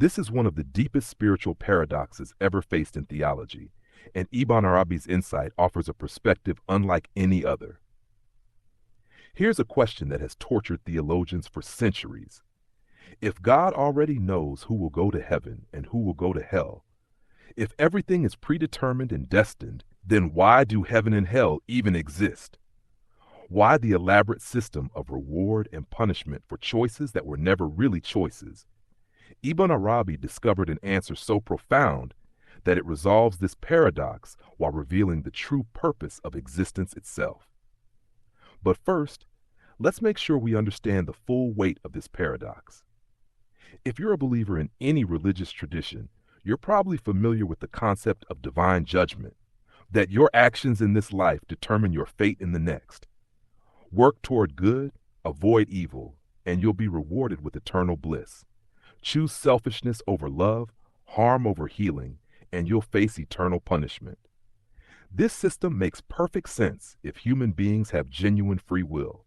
This is one of the deepest spiritual paradoxes ever faced in theology, and Ibn Arabi's insight offers a perspective unlike any other. Here's a question that has tortured theologians for centuries. If God already knows who will go to heaven and who will go to hell, if everything is predetermined and destined, then why do heaven and hell even exist? Why the elaborate system of reward and punishment for choices that were never really choices? Ibn Arabi discovered an answer so profound that it resolves this paradox while revealing the true purpose of existence itself. But first, let's make sure we understand the full weight of this paradox. If you're a believer in any religious tradition, you're probably familiar with the concept of divine judgment, that your actions in this life determine your fate in the next. Work toward good, avoid evil, and you'll be rewarded with eternal bliss. Choose selfishness over love, harm over healing, and you'll face eternal punishment. This system makes perfect sense if human beings have genuine free will.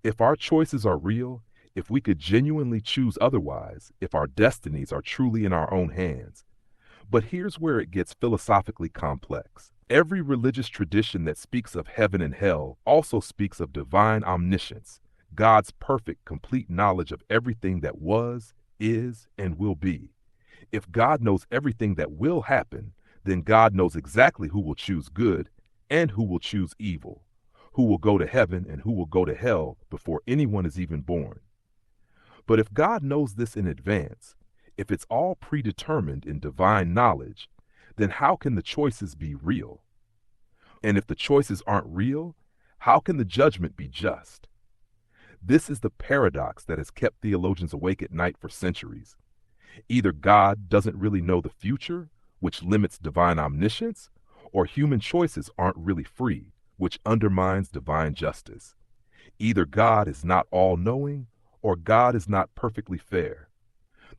If our choices are real, if we could genuinely choose otherwise, if our destinies are truly in our own hands. But here's where it gets philosophically complex. Every religious tradition that speaks of heaven and hell also speaks of divine omniscience, God's perfect, complete knowledge of everything that was, is, and will be. If God knows everything that will happen, then God knows exactly who will choose good and who will choose evil, who will go to heaven and who will go to hell before anyone is even born. But if God knows this in advance, if it's all predetermined in divine knowledge, then how can the choices be real? And if the choices aren't real, how can the judgment be just? This is the paradox that has kept theologians awake at night for centuries. Either God doesn't really know the future, which limits divine omniscience, or human choices aren't really free, which undermines divine justice. Either God is not all-knowing, or God is not perfectly fair.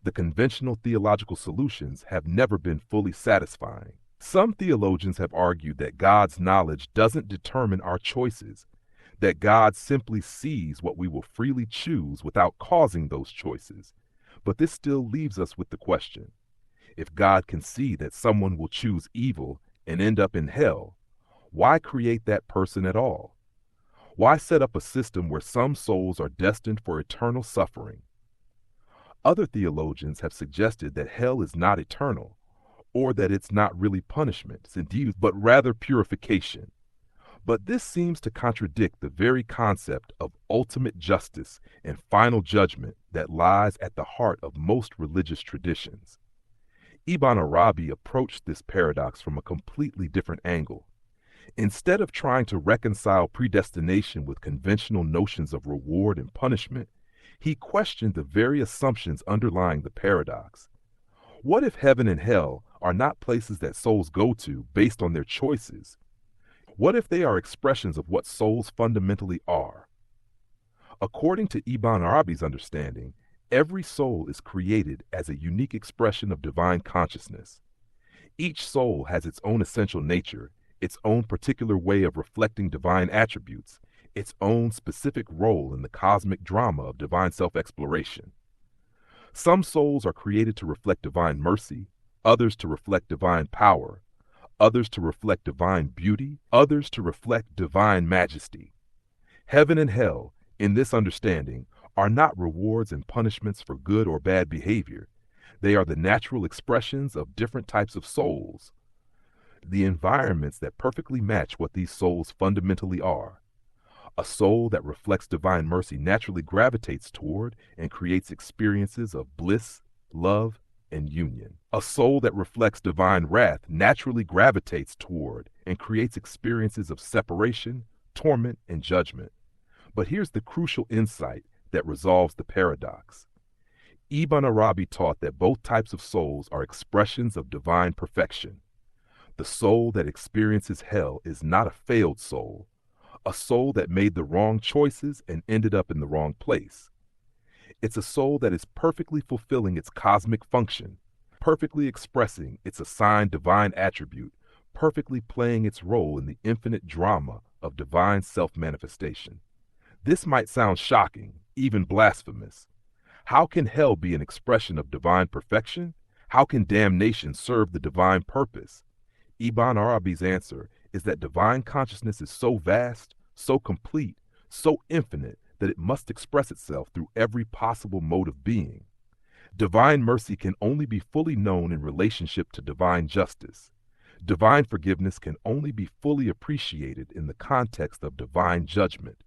The conventional theological solutions have never been fully satisfying. Some theologians have argued that God's knowledge doesn't determine our choices, that God simply sees what we will freely choose without causing those choices. But this still leaves us with the question: if God can see that someone will choose evil and end up in hell, why create that person at all? Why set up a system where some souls are destined for eternal suffering? Other theologians have suggested that hell is not eternal, or that it's not really punishment, but rather purification. But this seems to contradict the very concept of ultimate justice and final judgment that lies at the heart of most religious traditions. Ibn Arabi approached this paradox from a completely different angle. Instead of trying to reconcile predestination with conventional notions of reward and punishment, he questioned the very assumptions underlying the paradox. What if heaven and hell are not places that souls go to based on their choices? What if they are expressions of what souls fundamentally are? According to Ibn Arabi's understanding, every soul is created as a unique expression of divine consciousness. Each soul has its own essential nature, its own particular way of reflecting divine attributes, its own specific role in the cosmic drama of divine self-exploration. Some souls are created to reflect divine mercy, others to reflect divine power, others to reflect divine beauty, others to reflect divine majesty. Heaven and hell, in this understanding, are not rewards and punishments for good or bad behavior. They are the natural expressions of different types of souls, the environments that perfectly match what these souls fundamentally are. A soul that reflects divine mercy naturally gravitates toward and creates experiences of bliss, love, and union. A soul that reflects divine wrath naturally gravitates toward and creates experiences of separation, torment, and judgment. But here's the crucial insight that resolves the paradox. Ibn Arabi taught that both types of souls are expressions of divine perfection. The soul that experiences hell is not a failed soul, a soul that made the wrong choices and ended up in the wrong place. It's a soul that is perfectly fulfilling its cosmic function, perfectly expressing its assigned divine attribute, perfectly playing its role in the infinite drama of divine self-manifestation. This might sound shocking, even blasphemous. How can hell be an expression of divine perfection? How can damnation serve the divine purpose? Ibn Arabi's answer is that divine consciousness is so vast, so complete, so infinite that it must express itself through every possible mode of being. Divine mercy can only be fully known in relationship to divine justice. Divine forgiveness can only be fully appreciated in the context of divine judgment.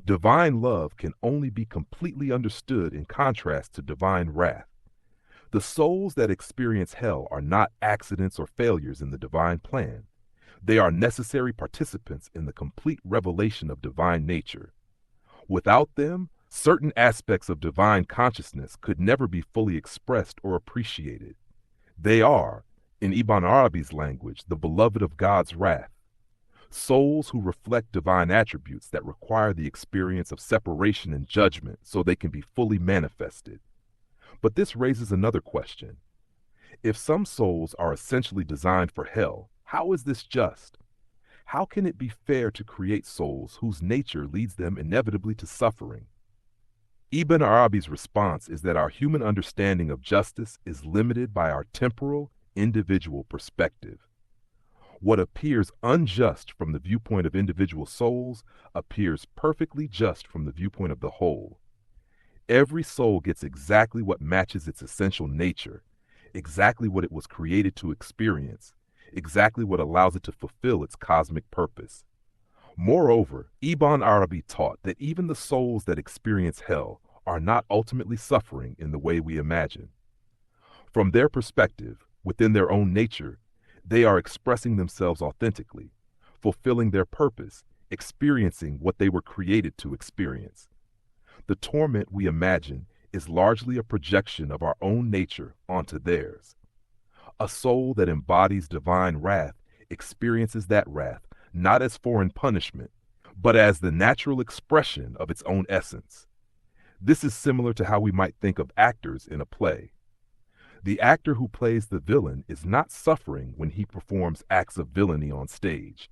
Divine love can only be completely understood in contrast to divine wrath. The souls that experience hell are not accidents or failures in the divine plan. They are necessary participants in the complete revelation of divine nature. Without them, certain aspects of divine consciousness could never be fully expressed or appreciated. They are, in Ibn Arabi's language, the beloved of God's wrath. Souls who reflect divine attributes that require the experience of separation and judgment so they can be fully manifested. But this raises another question. If some souls are essentially designed for hell, how is this just? How can it be fair to create souls whose nature leads them inevitably to suffering? Ibn Arabi's response is that our human understanding of justice is limited by our temporal, individual perspective. What appears unjust from the viewpoint of individual souls appears perfectly just from the viewpoint of the whole. Every soul gets exactly what matches its essential nature, exactly what it was created to experience, exactly what allows it to fulfill its cosmic purpose. Moreover, Ibn Arabi taught that even the souls that experience hell are not ultimately suffering in the way we imagine. From their perspective, within their own nature, they are expressing themselves authentically, fulfilling their purpose, experiencing what they were created to experience. The torment we imagine is largely a projection of our own nature onto theirs. A soul that embodies divine wrath experiences that wrath not as foreign punishment, but as the natural expression of its own essence. This is similar to how we might think of actors in a play. The actor who plays the villain is not suffering when he performs acts of villainy on stage.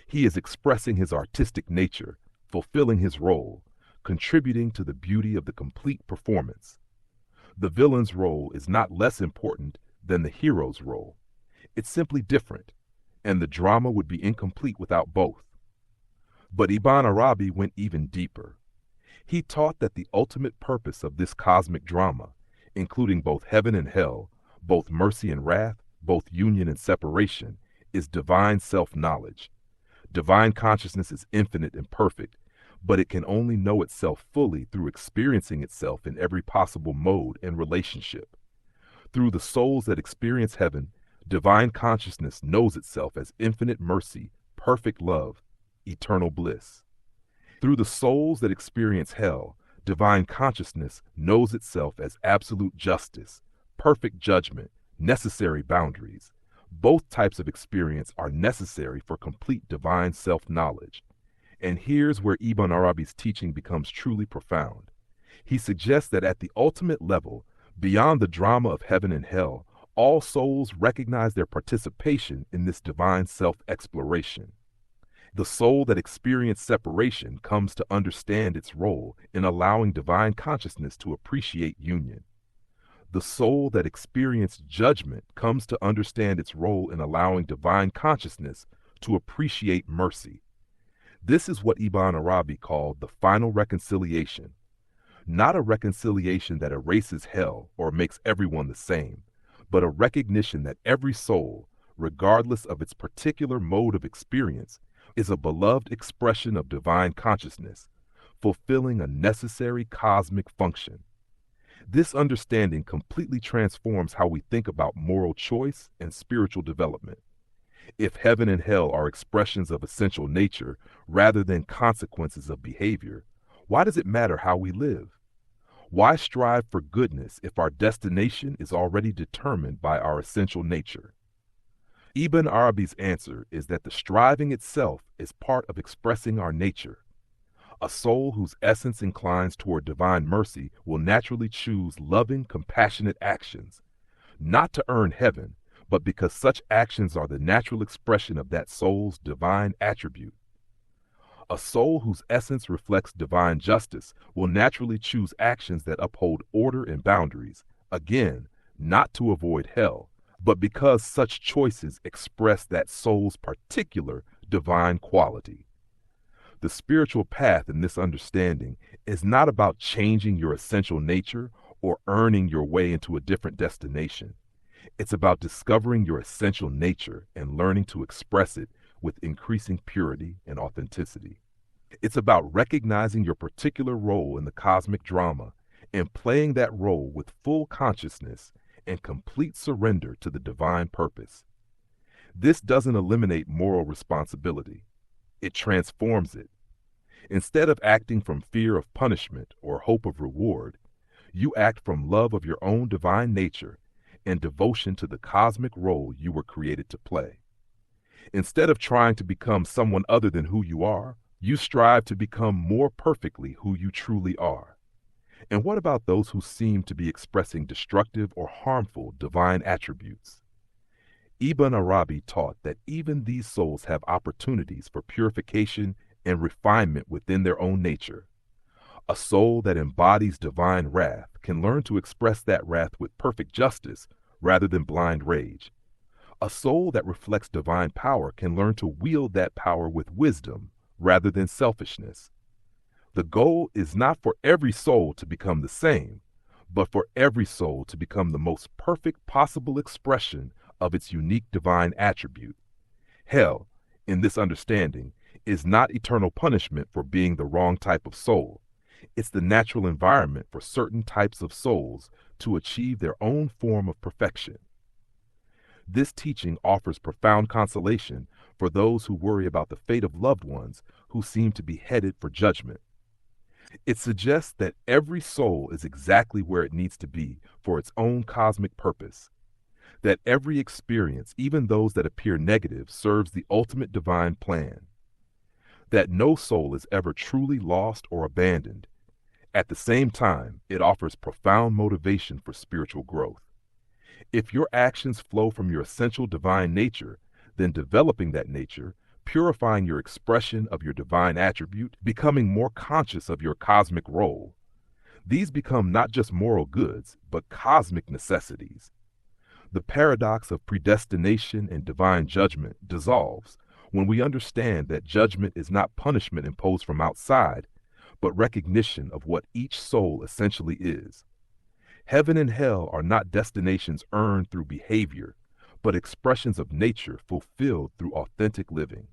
He is expressing his artistic nature, fulfilling his role, contributing to the beauty of the complete performance. The villain's role is not less important than the hero's role. It's simply different, and the drama would be incomplete without both. But Ibn Arabi went even deeper. He taught that the ultimate purpose of this cosmic drama, including both heaven and hell, both mercy and wrath, both union and separation, is divine self-knowledge. Divine consciousness is infinite and perfect, but it can only know itself fully through experiencing itself in every possible mode and relationship. Through the souls that experience heaven, divine consciousness knows itself as infinite mercy, perfect love, eternal bliss. Through the souls that experience hell, divine consciousness knows itself as absolute justice, perfect judgment, necessary boundaries. Both types of experience are necessary for complete divine self-knowledge. And here's where Ibn Arabi's teaching becomes truly profound. He suggests that at the ultimate level, beyond the drama of heaven and hell, all souls recognize their participation in this divine self-exploration. The soul that experienced separation comes to understand its role in allowing divine consciousness to appreciate union. The soul that experienced judgment comes to understand its role in allowing divine consciousness to appreciate mercy. This is what Ibn Arabi called the final reconciliation. Not a reconciliation that erases hell or makes everyone the same, but a recognition that every soul, regardless of its particular mode of experience, is a beloved expression of divine consciousness, fulfilling a necessary cosmic function. This understanding completely transforms how we think about moral choice and spiritual development. If heaven and hell are expressions of essential nature rather than consequences of behavior, why does it matter how we live? Why strive for goodness if our destination is already determined by our essential nature? Ibn Arabi's answer is that the striving itself is part of expressing our nature. A soul whose essence inclines toward divine mercy will naturally choose loving, compassionate actions, not to earn heaven, but because such actions are the natural expression of that soul's divine attribute. A soul whose essence reflects divine justice will naturally choose actions that uphold order and boundaries, again, not to avoid hell, but because such choices express that soul's particular divine quality. The spiritual path in this understanding is not about changing your essential nature or earning your way into a different destination. It's about discovering your essential nature and learning to express it with increasing purity and authenticity. It's about recognizing your particular role in the cosmic drama and playing that role with full consciousness and complete surrender to the divine purpose. This doesn't eliminate moral responsibility. It transforms it. Instead of acting from fear of punishment or hope of reward, you act from love of your own divine nature and devotion to the cosmic role you were created to play. Instead of trying to become someone other than who you are, you strive to become more perfectly who you truly are. And what about those who seem to be expressing destructive or harmful divine attributes? Ibn Arabi taught that even these souls have opportunities for purification and refinement within their own nature. A soul that embodies divine wrath can learn to express that wrath with perfect justice rather than blind rage. A soul that reflects divine power can learn to wield that power with wisdom rather than selfishness. The goal is not for every soul to become the same, but for every soul to become the most perfect possible expression of its unique divine attribute. Hell, in this understanding, is not eternal punishment for being the wrong type of soul. It's the natural environment for certain types of souls to achieve their own form of perfection. This teaching offers profound consolation for those who worry about the fate of loved ones who seem to be headed for judgment. It suggests that every soul is exactly where it needs to be for its own cosmic purpose, that every experience, even those that appear negative, serves the ultimate divine plan, that no soul is ever truly lost or abandoned. At the same time, it offers profound motivation for spiritual growth. If your actions flow from your essential divine nature, then developing that nature, purifying your expression of your divine attribute, becoming more conscious of your cosmic role, these become not just moral goods, but cosmic necessities. The paradox of predestination and divine judgment dissolves when we understand that judgment is not punishment imposed from outside, but recognition of what each soul essentially is. Heaven and hell are not destinations earned through behavior, but expressions of nature fulfilled through authentic living.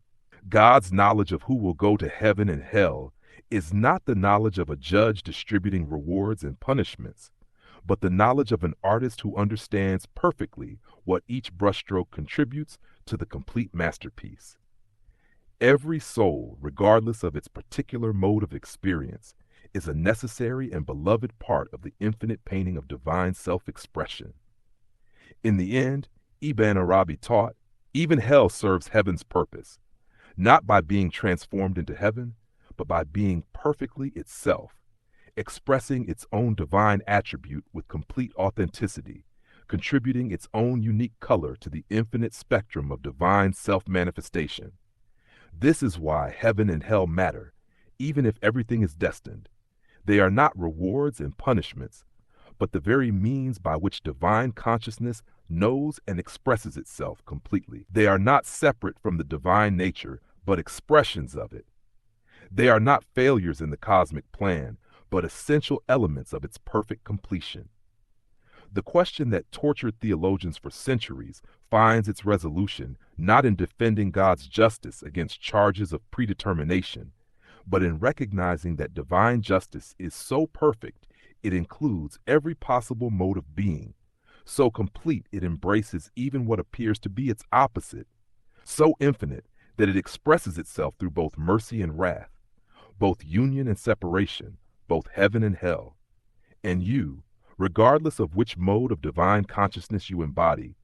God's knowledge of who will go to heaven and hell is not the knowledge of a judge distributing rewards and punishments, but the knowledge of an artist who understands perfectly what each brushstroke contributes to the complete masterpiece. Every soul, regardless of its particular mode of experience, is a necessary and beloved part of the infinite painting of divine self-expression. In the end, Ibn Arabi taught, even hell serves heaven's purpose, not by being transformed into heaven, but by being perfectly itself, expressing its own divine attribute with complete authenticity, contributing its own unique color to the infinite spectrum of divine self-manifestation. This is why heaven and hell matter, even if everything is destined. They are not rewards and punishments, but the very means by which divine consciousness knows and expresses itself completely. They are not separate from the divine nature, but expressions of it. They are not failures in the cosmic plan, but essential elements of its perfect completion. The question that tortured theologians for centuries finds its resolution not in defending God's justice against charges of predetermination, but in recognizing that divine justice is so perfect it includes every possible mode of being, so complete it embraces even what appears to be its opposite, so infinite that it expresses itself through both mercy and wrath, both union and separation, both heaven and hell. And you, regardless of which mode of divine consciousness you embody,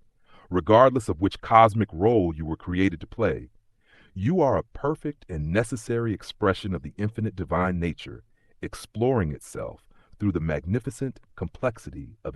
regardless of which cosmic role you were created to play, you are a perfect and necessary expression of the infinite divine nature, exploring itself through the magnificent complexity of existence.